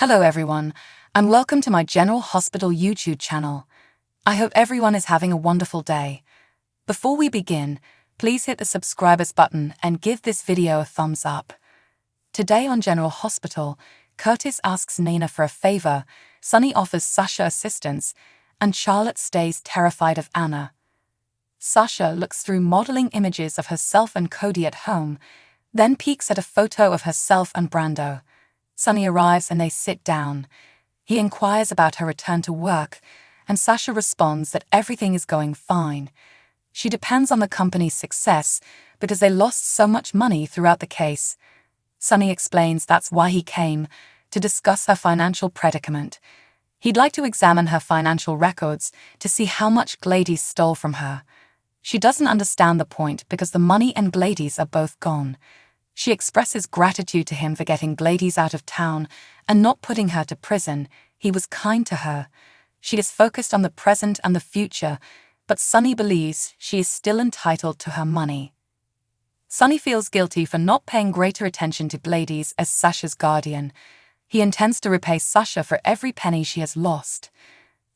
Hello everyone, and welcome to my General Hospital YouTube channel. I hope everyone is having a wonderful day. Before we begin, please hit the subscribers button and give this video a thumbs up. Today on General Hospital, Curtis asks Nina for a favor, Sunny offers Sasha assistance, and Charlotte stays terrified of Anna. Sasha looks through modeling images of herself and Cody at home, then peeks at a photo of herself and Brando. Sunny arrives and they sit down. He inquires about her return to work, and Sasha responds that everything is going fine. She depends on the company's success because they lost so much money throughout the case. Sunny explains that's why he came, to discuss her financial predicament. He'd like to examine her financial records to see how much Gladys stole from her. She doesn't understand the point because the money and Gladys are both gone. She expresses gratitude to him for getting Gladys out of town and not putting her to prison. He was kind to her. She is focused on the present and the future, but Sunny believes she is still entitled to her money. Sunny feels guilty for not paying greater attention to Gladys as Sasha's guardian. He intends to repay Sasha for every penny she has lost.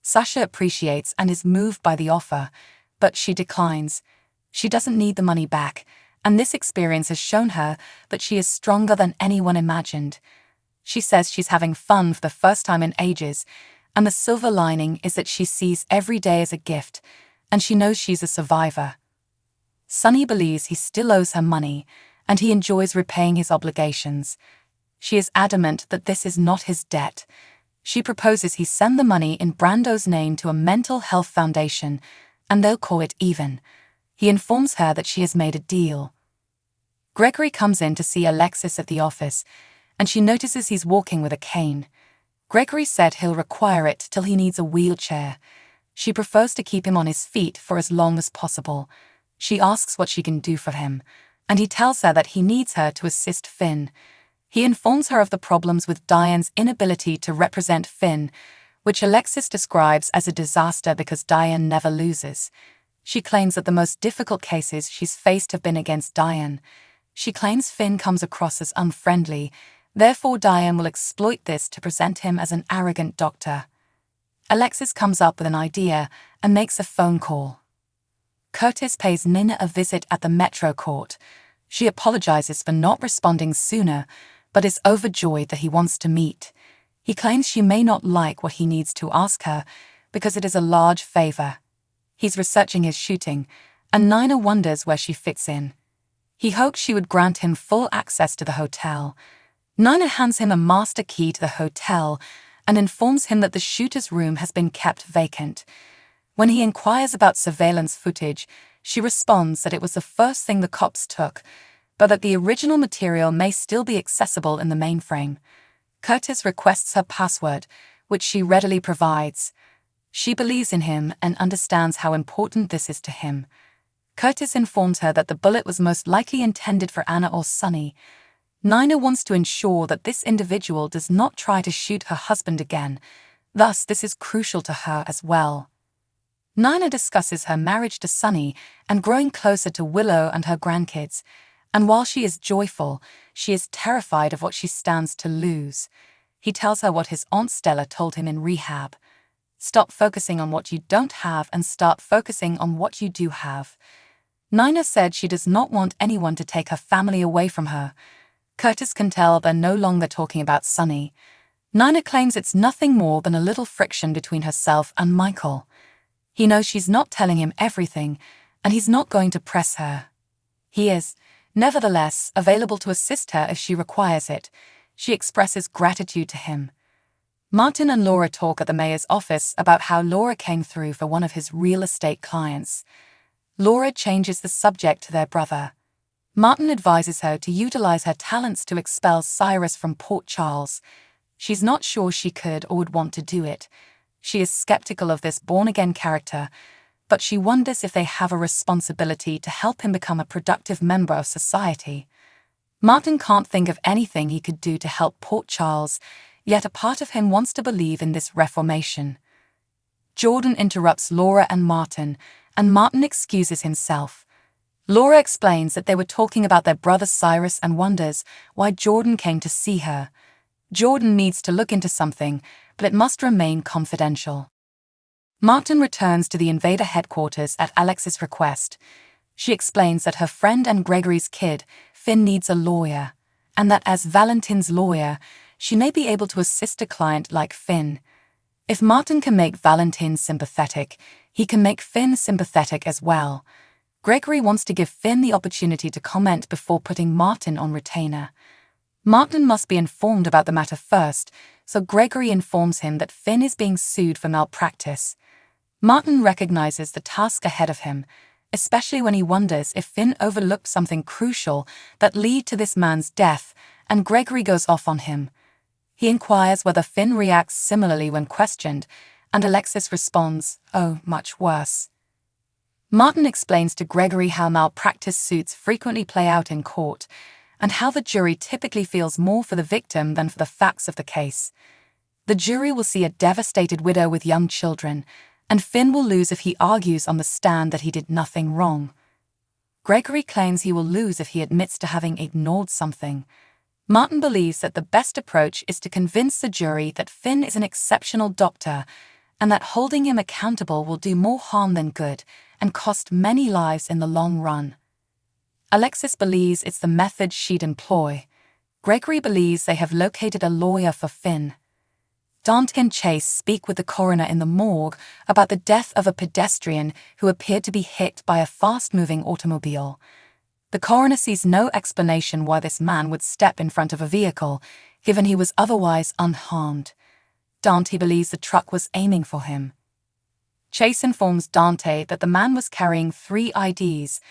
Sasha appreciates and is moved by the offer, but she declines. She doesn't need the money back, and this experience has shown her that she is stronger than anyone imagined. She says she's having fun for the first time in ages, and the silver lining is that she sees every day as a gift, and she knows she's a survivor. Sunny believes he still owes her money, and he enjoys repaying his obligations. She is adamant that this is not his debt. She proposes he send the money in Brando's name to a mental health foundation, and they'll call it even. He informs her that she has made a deal. Gregory comes in to see Alexis at the office, and she notices he's walking with a cane. Gregory said he'll require it till he needs a wheelchair. She prefers to keep him on his feet for as long as possible. She asks what she can do for him, and he tells her that he needs her to assist Finn. He informs her of the problems with Diane's inability to represent Finn, which Alexis describes as a disaster because Diane never loses. She claims that the most difficult cases she's faced have been against Diane. She claims Finn comes across as unfriendly, therefore Diane will exploit this to present him as an arrogant doctor. Alexis comes up with an idea and makes a phone call. Curtis pays Nina a visit at the Metro Court. She apologizes for not responding sooner, but is overjoyed that he wants to meet. He claims she may not like what he needs to ask her because it is a large favor. He's researching his shooting, and Nina wonders where she fits in. He hopes she would grant him full access to the hotel. Nina hands him a master key to the hotel and informs him that the shooter's room has been kept vacant. When he inquires about surveillance footage, she responds that it was the first thing the cops took, but that the original material may still be accessible in the mainframe. Curtis requests her password, which she readily provides. She believes in him and understands how important this is to him. Curtis informs her that the bullet was most likely intended for Anna or Sunny. Nina wants to ensure that this individual does not try to shoot her husband again, thus this is crucial to her as well. Nina discusses her marriage to Sunny and growing closer to Willow and her grandkids, and while she is joyful, she is terrified of what she stands to lose. He tells her what his Aunt Stella told him in rehab. Stop focusing on what you don't have and start focusing on what you do have. Nina said she does not want anyone to take her family away from her. Curtis can tell they're no longer talking about Sunny. Nina claims it's nothing more than a little friction between herself and Michael. He knows she's not telling him everything, and he's not going to press her. He is, nevertheless, available to assist her if she requires it. She expresses gratitude to him. Martin and Laura talk at the mayor's office about how Laura came through for one of his real estate clients. Laura changes the subject to their brother. Martin advises her to utilize her talents to expel Cyrus from Port Charles. She's not sure she could or would want to do it. She is skeptical of this born-again character, but she wonders if they have a responsibility to help him become a productive member of society. Martin can't think of anything he could do to help Port Charles, yet a part of him wants to believe in this reformation. Jordan interrupts Laura and Martin excuses himself. Laura explains that they were talking about their brother Cyrus and wonders why Jordan came to see her. Jordan needs to look into something, but it must remain confidential. Martin returns to the invader headquarters at Alex's request. She explains that her friend and Gregory's kid, Finn, needs a lawyer, and that as Valentin's lawyer, she may be able to assist a client like Finn. If Martin can make Valentin sympathetic, he can make Finn sympathetic as well. Gregory wants to give Finn the opportunity to comment before putting Martin on retainer. Martin must be informed about the matter first, so Gregory informs him that Finn is being sued for malpractice. Martin recognizes the task ahead of him, especially when he wonders if Finn overlooked something crucial that led to this man's death, and Gregory goes off on him. He inquires whether Finn reacts similarly when questioned, and Alexis responds, "Oh, much worse." Martin explains to Gregory how malpractice suits frequently play out in court, and how the jury typically feels more for the victim than for the facts of the case. The jury will see a devastated widow with young children, and Finn will lose if he argues on the stand that he did nothing wrong. Gregory claims he will lose if he admits to having ignored something. Martin believes that the best approach is to convince the jury that Finn is an exceptional doctor, and that holding him accountable will do more harm than good and cost many lives in the long run. Alexis believes it's the method she'd employ. Gregory believes they have located a lawyer for Finn. Dante and Chase speak with the coroner in the morgue about the death of a pedestrian who appeared to be hit by a fast-moving automobile. The coroner sees no explanation why this man would step in front of a vehicle, given he was otherwise unharmed. Dante believes the truck was aiming for him. Chase informs Dante that the man was carrying 3 IDs,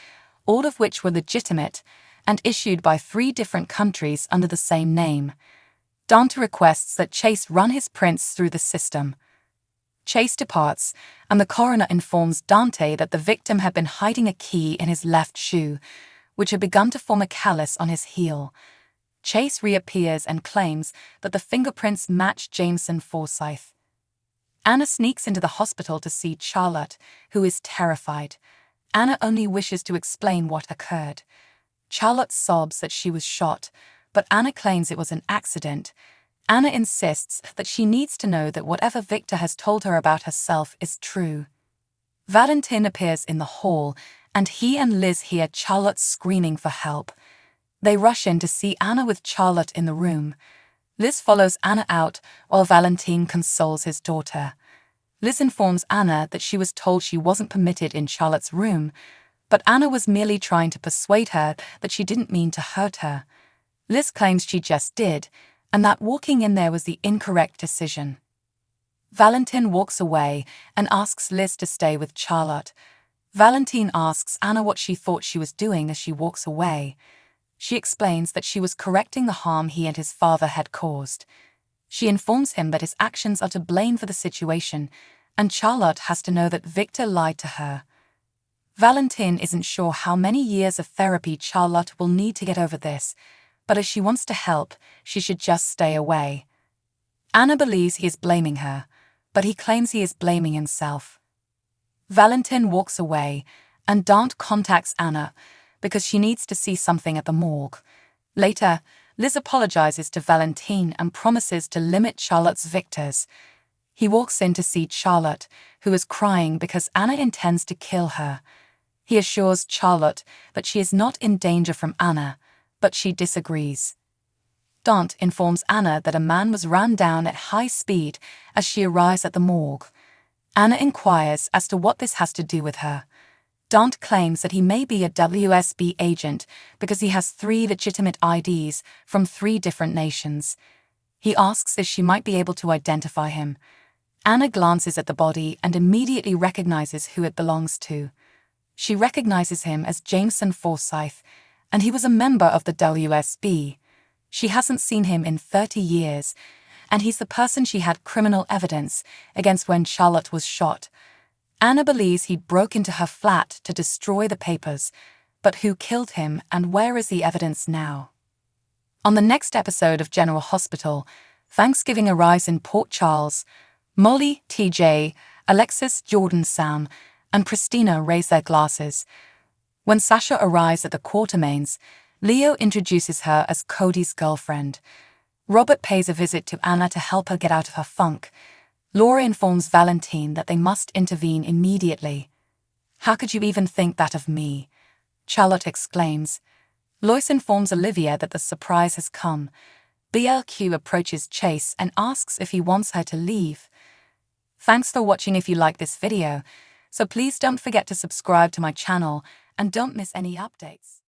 all of which were legitimate and issued by 3 different countries under the same name. Dante requests that Chase run his prints through the system. Chase departs, and the coroner informs Dante that the victim had been hiding a key in his left shoe, which had begun to form a callus on his heel. Chase reappears and claims that the fingerprints match Jameson Forsyth. Anna sneaks into the hospital to see Charlotte, who is terrified. Anna only wishes to explain what occurred. Charlotte sobs that she was shot, but Anna claims it was an accident. Anna insists that she needs to know that whatever Victor has told her about herself is true. Valentin appears in the hall, and he and Liz hear Charlotte screaming for help. They rush in to see Anna with Charlotte in the room. Liz follows Anna out while Valentin consoles his daughter. Liz informs Anna that she was told she wasn't permitted in Charlotte's room, but Anna was merely trying to persuade her that she didn't mean to hurt her. Liz claims she just did, and that walking in there was the incorrect decision. Valentin walks away and asks Liz to stay with Charlotte. Valentin asks Anna what she thought she was doing as she walks away. She explains that she was correcting the harm he and his father had caused. She informs him that his actions are to blame for the situation, and Charlotte has to know that Victor lied to her. Valentin isn't sure how many years of therapy Charlotte will need to get over this, but as she wants to help, she should just stay away. Anna believes he is blaming her, but he claims he is blaming himself. Valentin walks away, and Dante contacts Anna because she needs to see something at the morgue. Later, Liz apologizes to Valentin and promises to limit Charlotte's victors. He walks in to see Charlotte, who is crying because Anna intends to kill her. He assures Charlotte that she is not in danger from Anna, but she disagrees. Dante informs Anna that a man was run down at high speed as she arrives at the morgue. Anna inquires as to what this has to do with her. Dante claims that he may be a WSB agent because he has 3 legitimate IDs from 3 different nations. He asks if she might be able to identify him. Anna glances at the body and immediately recognizes who it belongs to. She recognizes him as Jameson Forsyth, and he was a member of the WSB. She hasn't seen him in 30 years, and he's the person she had criminal evidence against when Charlotte was shot. Anna believes he broke into her flat to destroy the papers, but who killed him and where is the evidence now? On the next episode of General Hospital, Thanksgiving arrives in Port Charles. Molly, TJ, Alexis, Jordan, Sam, and Christina raise their glasses. When Sasha arrives at the Quartermains, Leo introduces her as Cody's girlfriend. Robert pays a visit to Anna to help her get out of her funk. Laura informs Valentine that they must intervene immediately. "How could you even think that of me?" Charlotte exclaims. Lois informs Olivia that the surprise has come. BLQ approaches Chase and asks if he wants her to leave. Thanks for watching. If you like this video, so please don't forget to subscribe to my channel and don't miss any updates.